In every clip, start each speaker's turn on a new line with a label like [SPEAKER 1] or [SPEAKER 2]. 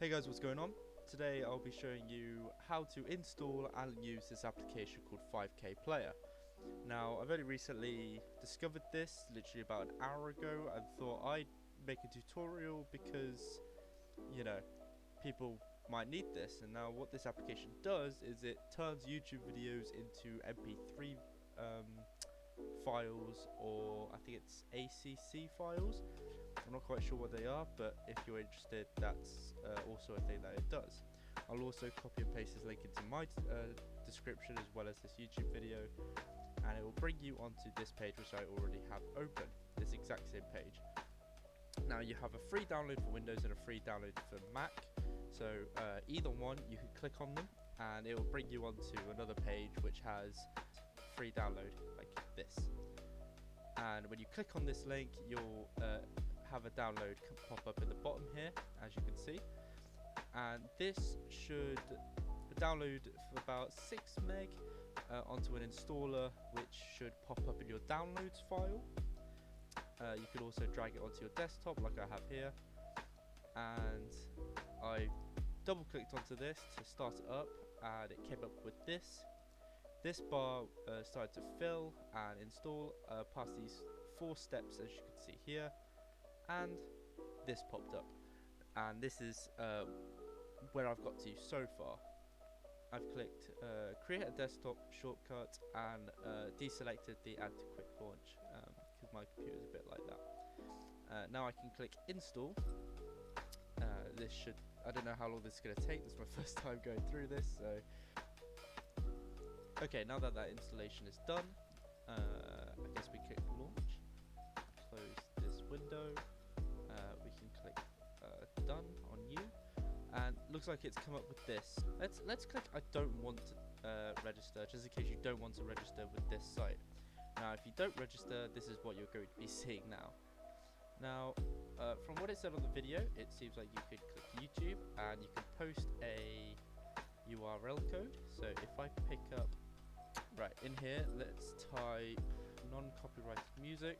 [SPEAKER 1] Hey guys, what's going on? Today I'll be showing you how to install and use this application called 5K Player. Now, I've only recently discovered this, literally about an hour ago, and thought I'd make a tutorial because, you know, people might need this. And now what this application does is it turns YouTube videos into MP3 files, or I think it's ACC files. I'm not quite sure what they are, but if you're interested, that's also a thing that it does. I'll also copy and paste this link into my description as well as this YouTube video, and it will bring you onto this page which I already have open, this exact same page. Now you have a free download for Windows and a free download for Mac, so either one you can click on them and it will bring you onto another page which has free download like this. And when you click on this link, you'll have a download pop up in the bottom here, as you can see, and this should download for about 6 meg onto an installer, which should pop up in your downloads file. You can also drag it onto your desktop like I have here, and I double clicked onto this to start it up, and it came up with this bar started to fill and install past these 4 steps, as you can see here, and this popped up, and this is where I've got to so far. I've clicked create a desktop shortcut and deselected the add to quick launch because my computer's a bit like that. Now I can click install. This should, I don't know how long this is going to take. This is my first time going through this, so okay, now that installation is done, I guess we click launch, close this window, we can click done on new, and looks like it's come up with this. Let's click I don't want to register, just in case you don't want to register with this site. Now if you don't register, this is what you're going to be seeing now. Now from what it said on the video, it seems like you could click YouTube and you can post a URL code. So if I pick up, right in here, let's type non-copyrighted music.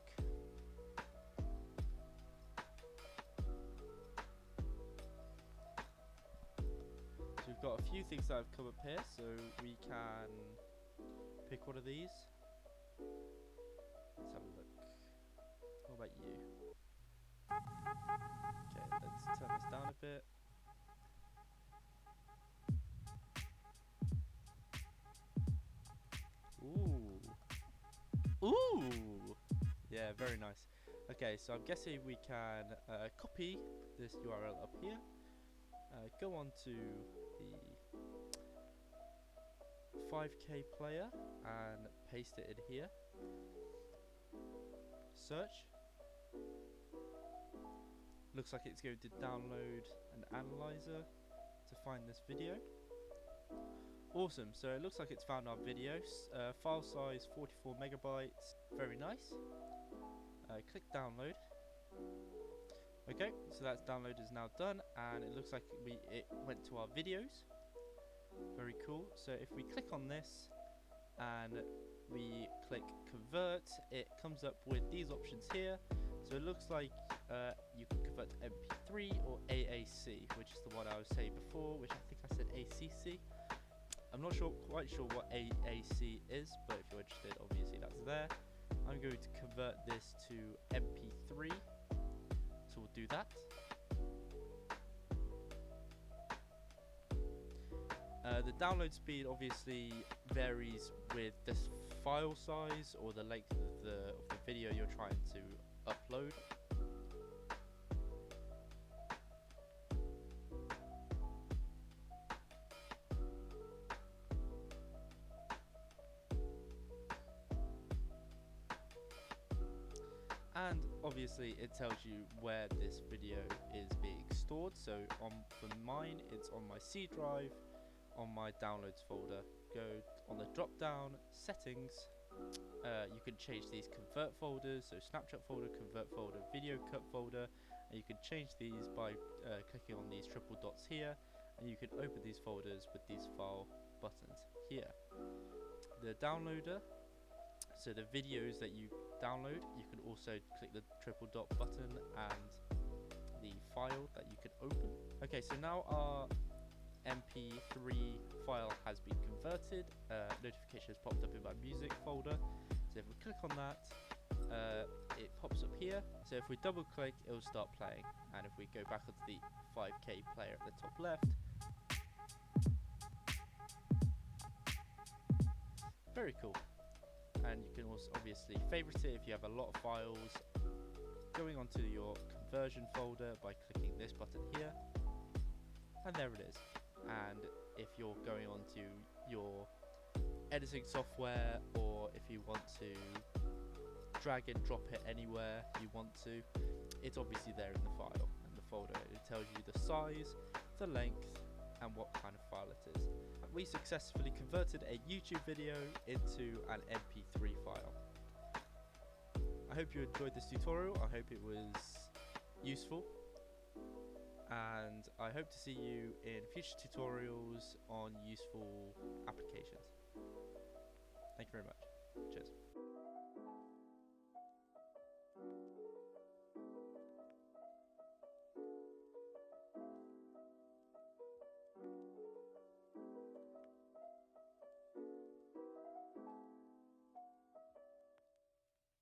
[SPEAKER 1] So we've got a few things that have come up here, so we can pick one of these. Let's have a look. What about you? Okay, let's turn this down a bit. Ooh! Yeah, very nice. Okay, so I'm guessing we can copy this URL up here, go on to the 5K player and paste it in here. Search. Looks like it's going to download an analyzer to find this video. Awesome, so it looks like it's found our videos. File size 44 megabytes, very nice. Click download. Okay, so that download is now done, and it looks like it went to our videos. Very cool. So if we click on this and we click convert, it comes up with these options here. So it looks like you can convert to MP3 or AAC, which is the one I was saying before, which I think I said ACC. I'm not quite sure what AAC is, but if you're interested, obviously that's there. I'm going to convert this to MP3, so we'll do that. The download speed obviously varies with the file size or the length of the video you're trying to upload. And obviously it tells you where this video is being stored. So for mine, it's on my C drive, on my downloads folder. Go on the drop down settings, you can change these convert folders, so Snapchat folder, convert folder, video cut folder, and you can change these by clicking on these triple dots here, and you can open these folders with these file buttons here. The downloader, so the videos that you download, you can also click the triple dot button and the file that you can open. Okay, so now our MP3 file has been converted. Notification has popped up in my music folder. So if we click on that, it pops up here. So if we double click, it will start playing. And if we go back onto the 5K player at the top left, very cool. And you can also obviously favorite it if you have a lot of files. Going onto your conversion folder by clicking this button here, and there it is. And if you're going on to your editing software, or if you want to drag and drop it anywhere you want to, it's obviously there in the file and the folder. It tells you the size, the length, and what kind of file it is. We successfully converted a YouTube video into an MP3 file. I hope you enjoyed this tutorial. I hope it was useful, and I hope to see you in future tutorials on useful applications. Thank you very much. Cheers.